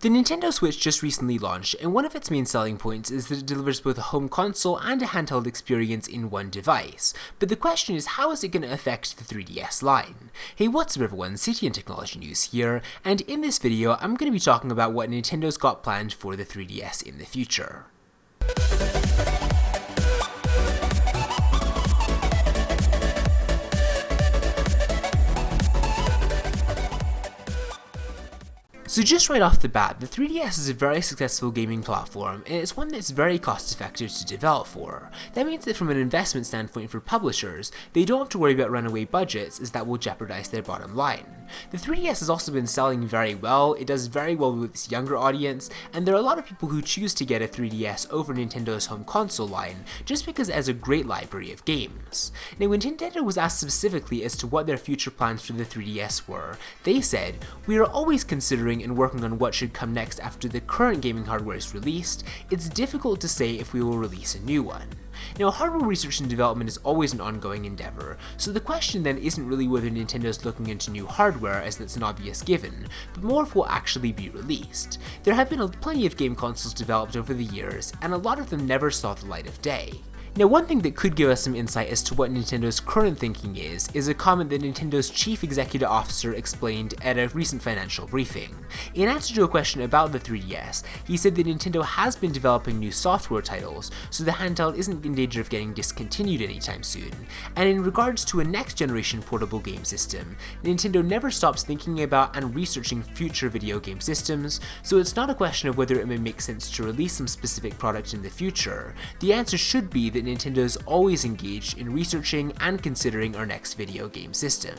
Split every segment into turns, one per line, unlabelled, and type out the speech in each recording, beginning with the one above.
The Nintendo Switch just recently launched, and one of its main selling points is that it delivers both a home console and a handheld experience in one device. But the question is, how is it going to affect the 3DS line? Hey, what's up everyone, CTNtechnologynews here, and in this video I'm going to be talking about what Nintendo's got planned for the 3DS in the future. So just right off the bat, the 3DS is a very successful gaming platform, and it's one that's very cost effective to develop for. That means that from an investment standpoint for publishers, they don't have to worry about runaway budgets, as that will jeopardize their bottom line. The 3DS has also been selling very well, it does very well with its younger audience, and there are a lot of people who choose to get a 3DS over Nintendo's home console line, just because it has a great library of games. Now when Nintendo was asked specifically as to what their future plans for the 3DS were, they said, "We are always considering and working on what should come next after the current gaming hardware is released. It's difficult to say if we will release a new one." Now, hardware research and development is always an ongoing endeavor, so the question then isn't really whether Nintendo's looking into new hardware, as that's an obvious given, but more if will actually be released. There have been plenty of game consoles developed over the years, and a lot of them never saw the light of day. Now, one thing that could give us some insight as to what Nintendo's current thinking is a comment that Nintendo's chief executive officer explained at a recent financial briefing. In answer to a question about the 3DS, he said that Nintendo has been developing new software titles, so the handheld isn't in danger of getting discontinued anytime soon. And in regards to a next generation portable game system, Nintendo never stops thinking about and researching future video game systems, so it's not a question of whether it may make sense to release some specific product in the future. The answer should be that Nintendo is always engaged in researching and considering our next video game system.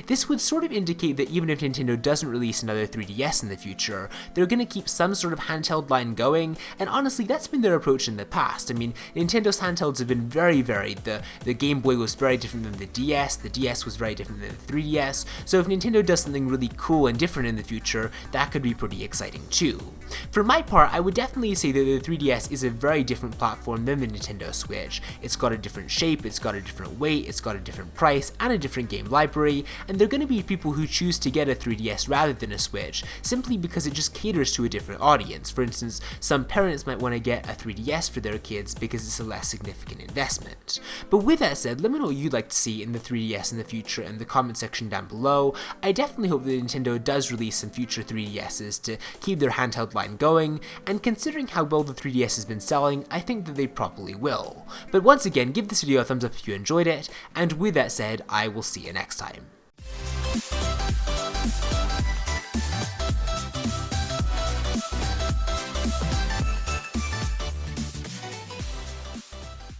This would sort of indicate that even if Nintendo doesn't release another 3DS in the future, they're going to keep some sort of handheld line going, and honestly that's been their approach in the past. I mean, Nintendo's handhelds have been very varied. The Game Boy was very different than the DS was very different than the 3DS, so if Nintendo does something really cool and different in the future, that could be pretty exciting too. For my part, I would definitely say that the 3DS is a very different platform than the Nintendo Switch. It's got a different shape, it's got a different weight, it's got a different price, and a different game library, and there are going to be people who choose to get a 3DS rather than a Switch, simply because it just caters to a different audience. For instance, some parents might want to get a 3DS for their kids because it's a less significant investment. But with that said, let me know what you'd like to see in the 3DS in the future in the comment section down below. I definitely hope that Nintendo does release some future 3DSs to keep their handheld line going, and considering how well the 3DS has been selling, I think that they probably will. But once again, give this video a thumbs up if you enjoyed it, and with that said, I will see you next time.